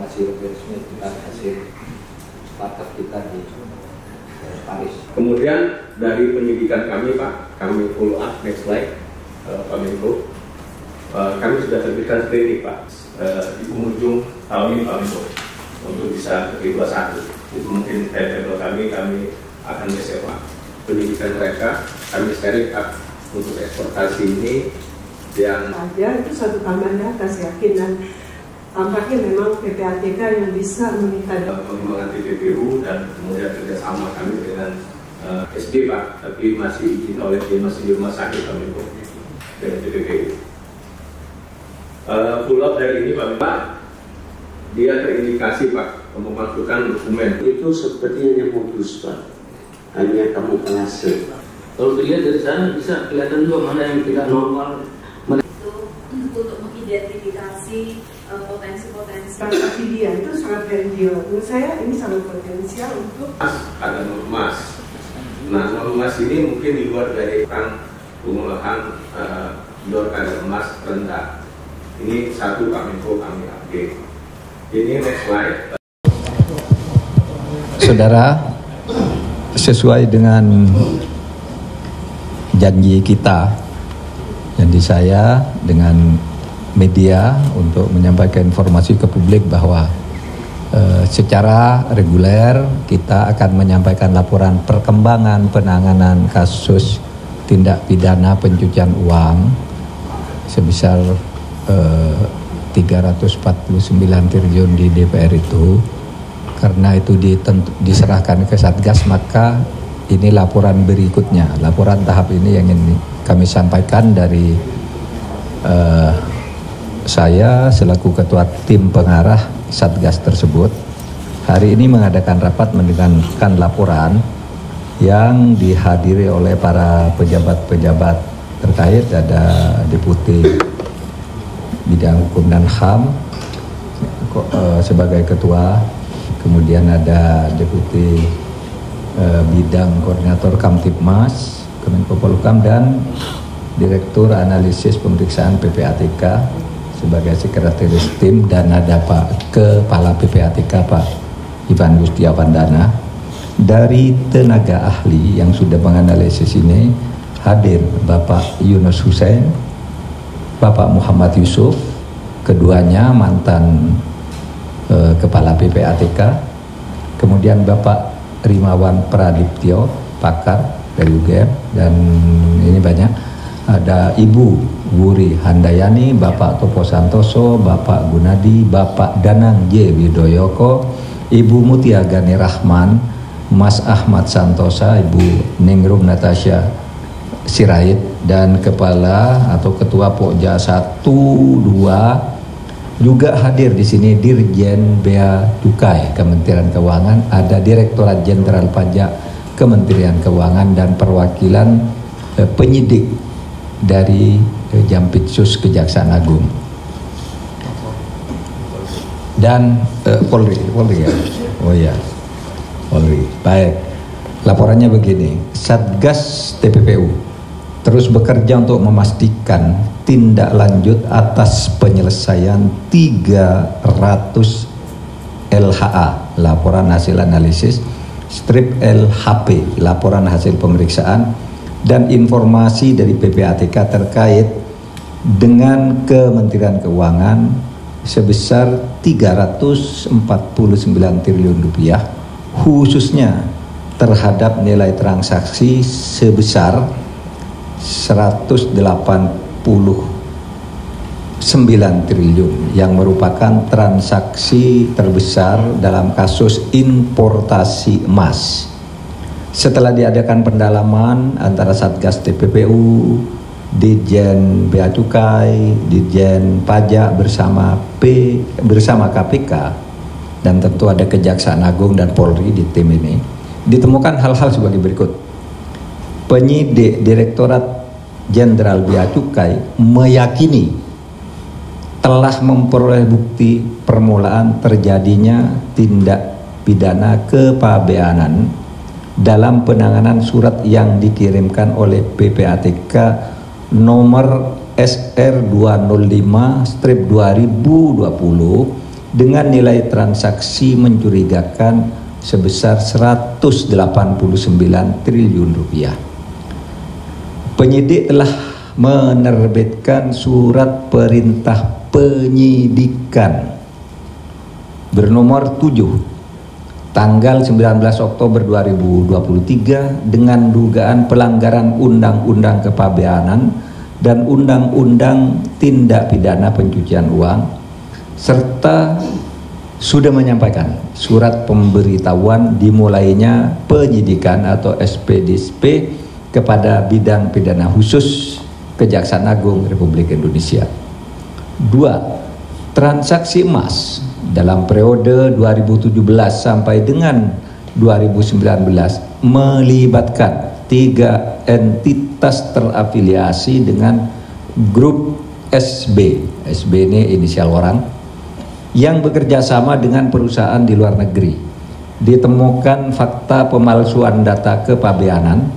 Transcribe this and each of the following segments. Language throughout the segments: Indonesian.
hasil resmi tentang hasil sepakat kita di Paris. Kemudian dari penyidikan kami Pak, kami follow up, next slide Pak Menko. Kami sudah terbitkan sprindik Pak di penghujung tahun ini Pak Menko untuk bisa ke-21. Itu mungkin timetable kami akan bersama penyidikan mereka, kami sharing up untuk eksportasi ini yang ada itu satu tambahan data saya yakin, dan tampaknya memang PPATK yang bisa meminta pengembangan TPPU dan kemudian kerjasama kami dengan SD Pak, tapi masih izin oleh dia masih di rumah sakit kami dengan TPPU. Pull up dari ini Pak, dia terindikasi Pak memasukkan dokumen itu sepertinya putus Pak, hanya kamu pelase. Kalau dilihat dari sana bisa kelihatan juga mana yang tidak normal. Itu untuk mengidentifikasi potensi-potensi. transaksi dia itu sangat grandios. Menurut saya ini sangat potensial untuk ada emas. Nah, emas ini mungkin dibuat dari pengolahan dor kadar emas rendah. Ini satu kami update. Ini next slide. Saudara, sesuai dengan janji kita, janji saya dengan media untuk menyampaikan informasi ke publik bahwa secara reguler kita akan menyampaikan laporan perkembangan penanganan kasus tindak pidana pencucian uang sebesar 349 triliun di DPR itu. Karena itu diserahkan ke Satgas, maka ini laporan berikutnya, laporan tahap ini yang ingin kami sampaikan dari saya selaku ketua tim pengarah Satgas tersebut. Hari ini mengadakan rapat mendengarkan laporan yang dihadiri oleh para pejabat-pejabat terkait. Ada Deputi Bidang Hukum dan HAM sebagai ketua, kemudian ada Deputi Bidang Koordinator Kamtibmas Kemenko Polhukam dan Direktur Analisis Pemeriksaan PPATK sebagai Sekretaris Tim, dan ada Pak Kepala PPATK Pak Ivan Gustiawandana. Dari tenaga ahli yang sudah menganalisis ini hadir Bapak Yunus Hussein, Bapak Muhammad Yusuf, keduanya mantan Kepala PPATK, kemudian Bapak Rimawan Pradiptyo, pakar dari UGM, dan ini banyak, ada Ibu Wuri Handayani, Bapak Topo Santoso, Bapak Gunadi, Bapak Danang J. Widoyoko, Ibu Mutia Gani Rahman, Mas Ahmad Santosa, Ibu Ningrum Natasha Sirait, dan Kepala atau Ketua Pokja 1, 2 juga hadir di sini Dirjen Bea Cukai Kementerian Keuangan, ada Direktorat Jenderal Pajak Kementerian Keuangan, dan perwakilan penyidik dari Jampitsus Kejaksaan Agung dan Polri ya. Oh ya, Polri. Baik. Laporannya begini, Satgas TPPU terus bekerja untuk memastikan tindak lanjut atas penyelesaian 300 LHA, laporan hasil analisis, strip LHP, laporan hasil pemeriksaan, dan informasi dari PPATK terkait dengan Kementerian Keuangan sebesar 349 triliun rupiah, khususnya terhadap nilai transaksi sebesar 189 triliun yang merupakan transaksi terbesar dalam kasus importasi emas. Setelah diadakan pendalaman antara Satgas TPPU, Ditjen Bea Cukai, Ditjen Pajak bersama KPK, dan tentu ada Kejaksaan Agung dan Polri di tim ini, ditemukan hal-hal sebagai berikut. Penyidik Direktorat Jenderal Bea Cukai meyakini telah memperoleh bukti permulaan terjadinya tindak pidana kepabeanan dalam penanganan surat yang dikirimkan oleh PPATK nomor SR 205/2020 dengan nilai transaksi mencurigakan sebesar 189 triliun rupiah. Penyidik telah menerbitkan surat perintah penyidikan bernomor 7 tanggal 19 Oktober 2023 dengan dugaan pelanggaran Undang-Undang Kepabeanan dan Undang-Undang Tindak Pidana Pencucian Uang, serta sudah menyampaikan surat pemberitahuan dimulainya penyidikan atau SPDSP kepada Bidang Pidana Khusus Kejaksaan Agung Republik Indonesia. 2. Transaksi emas dalam periode 2017 sampai dengan 2019 melibatkan 3 entitas terafiliasi dengan grup SB. SB ini inisial orang yang bekerja sama dengan perusahaan di luar negeri. Ditemukan fakta pemalsuan data kepabeanan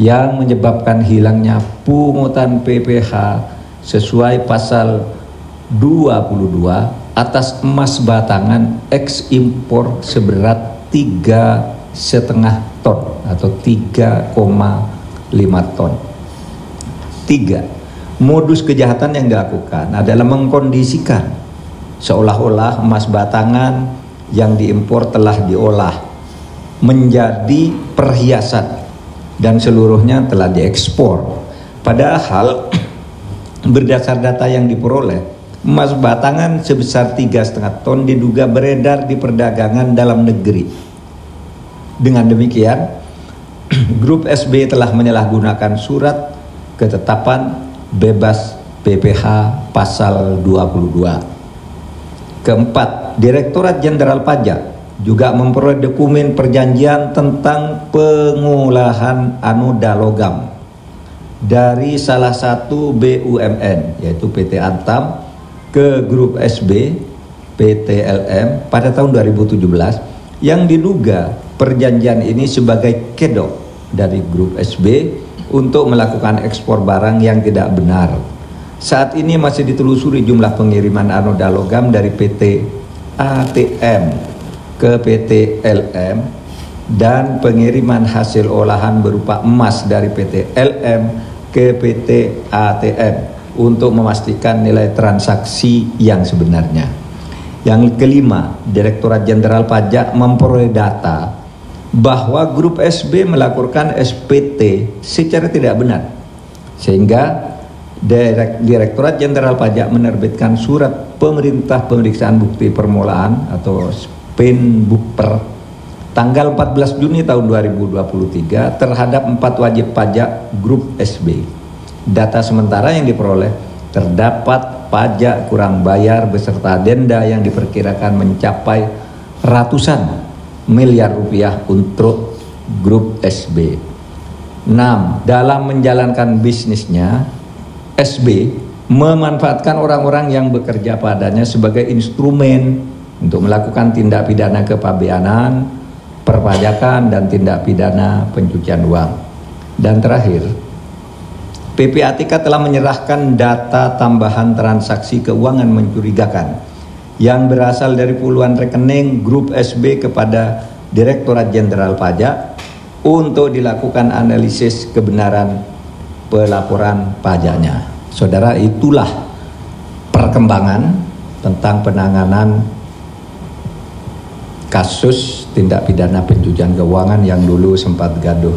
yang menyebabkan hilangnya pungutan PPh sesuai pasal 22 atas emas batangan ekspor seberat 3,5 ton atau 3,5 ton. 3. Modus kejahatan yang dilakukan adalah mengkondisikan seolah-olah emas batangan yang diimpor telah diolah menjadi perhiasan dan seluruhnya telah diekspor. Padahal berdasar data yang diperoleh, emas batangan sebesar 3,5 ton diduga beredar di perdagangan dalam negeri. Dengan demikian, grup SB telah menyalahgunakan surat ketetapan bebas PPh pasal 22. Keempat, Direktorat Jenderal Pajak juga memperoleh dokumen perjanjian tentang pengolahan anoda logam dari salah satu BUMN yaitu PT Antam ke grup SB PT LM pada tahun 2017 yang diduga perjanjian ini sebagai kedok dari grup SB untuk melakukan ekspor barang yang tidak benar. Saat ini masih ditelusuri jumlah pengiriman anoda logam dari PT ATM ke PT LM dan pengiriman hasil olahan berupa emas dari PT LM ke PT ATM untuk memastikan nilai transaksi yang sebenarnya. Yang kelima, Direktorat Jenderal Pajak memperoleh data bahwa grup SB melakukan SPT secara tidak benar, sehingga Direktorat Jenderal Pajak menerbitkan surat pemerintah pemeriksaan bukti permulaan atau Penbukper tanggal 14 Juni tahun 2023 terhadap 4 wajib pajak grup SB. Data sementara yang diperoleh terdapat pajak kurang bayar beserta denda yang diperkirakan mencapai ratusan miliar rupiah untuk grup SB. 6. Dalam menjalankan bisnisnya, SB memanfaatkan orang-orang yang bekerja padanya sebagai instrumen untuk melakukan tindak pidana kepabeanan, perpajakan, dan tindak pidana pencucian uang. Dan terakhir, PPATK telah menyerahkan data tambahan transaksi keuangan mencurigakan yang berasal dari puluhan rekening grup SB kepada Direktorat Jenderal Pajak untuk dilakukan analisis kebenaran pelaporan pajaknya. Saudara, itulah perkembangan tentang penanganan kasus tindak pidana pencucian keuangan yang dulu sempat gaduh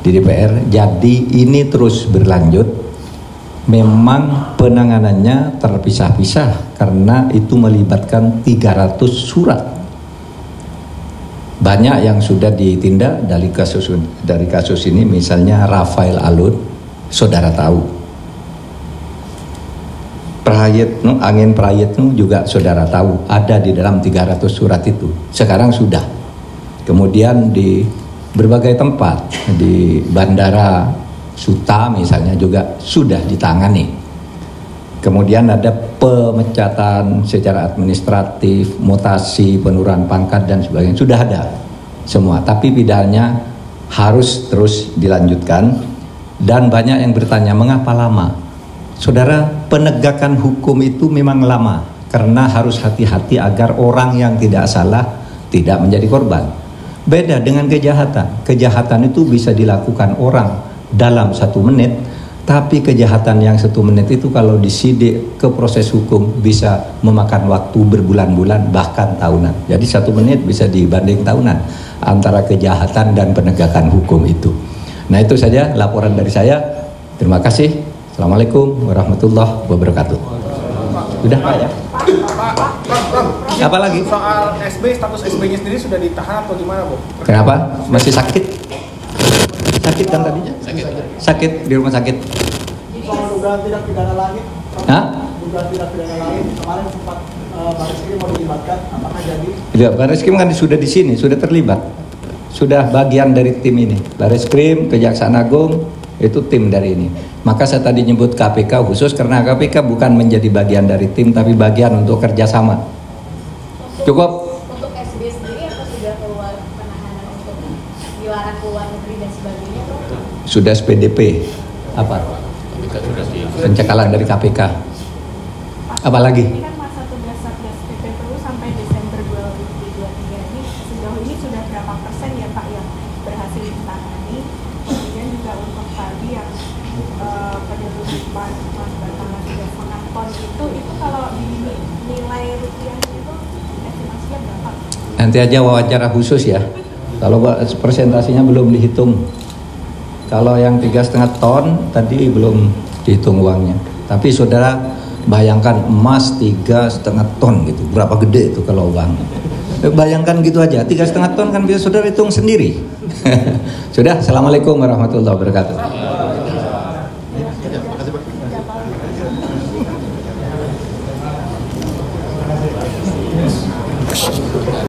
di DPR. Jadi ini terus berlanjut. Memang penanganannya terpisah-pisah karena itu melibatkan 300 surat. Banyak yang sudah ditindak dari kasus ini, misalnya Rafael Alun, saudara tahu. Angin Prayitno juga saudara tahu ada di dalam 300 surat itu. Sekarang sudah. Kemudian di berbagai tempat, di Bandara Suta misalnya juga sudah ditangani. Kemudian ada pemecatan secara administratif, mutasi, penurunan pangkat dan sebagainya. Sudah ada semua, tapi pidananya harus terus dilanjutkan. Dan banyak yang bertanya, mengapa lama? Saudara, penegakan hukum itu memang lama, karena harus hati-hati agar orang yang tidak salah tidak menjadi korban. Beda dengan kejahatan. Kejahatan itu bisa dilakukan orang dalam 1 menit, tapi kejahatan yang 1 menit itu kalau disidik ke proses hukum bisa memakan waktu berbulan-bulan bahkan tahunan. Jadi 1 menit bisa dibanding tahunan antara kejahatan dan penegakan hukum itu. Nah, itu saja laporan dari saya. Terima kasih. Assalamualaikum warahmatullahi wabarakatuh. Sudah Pak ya? Apa lagi? Soal SB, status SB-nya sendiri sudah ditahan atau gimana, Bu? Kenapa? Masih sakit? Sakit kan tadinya? Sakit di rumah sakit. Soal dugaan tidak pidana lain. Hah? Dugaan tidak pidana lain kemarin sempat Barreskrim mau dilibatkan, apakah jadi? Ya, Barreskrim kan sudah di sini, sudah terlibat. Sudah bagian dari tim ini. Barreskrim, Kejaksaan Agung itu tim dari ini. Maka saya tadi nyebut KPK khusus karena KPK bukan menjadi bagian dari tim tapi bagian untuk kerjasama. Cukup? Untuk SB sendiri apa sudah keluar penahanan untuk dilarang keluar negeri dan sebagainya? Sudah SPDP. Apa? Pencekalan dari KPK. Apa lagi? Ini kan masa tugas Satgas PPPU sampai Desember 2023 ini sejauh ini sudah berapa persen ya Pak yang berhasil ditangani? Kemudian juga untuk tadi yang penyelundupan batangan 3,5 ton itu kalau dinilai rupiah itu estimasinya berapa? Nanti aja wawancara khusus ya. Kalau presentasinya belum dihitung. Kalau yang 3,5 ton tadi belum dihitung uangnya. Tapi saudara bayangkan emas 3,5 ton gitu. Berapa gede itu kalau uang? Bayangkan gitu aja. 3,5 ton kan bisa saudara hitung sendiri. Sudah. Assalamualaikum warahmatullahi wabarakatuh.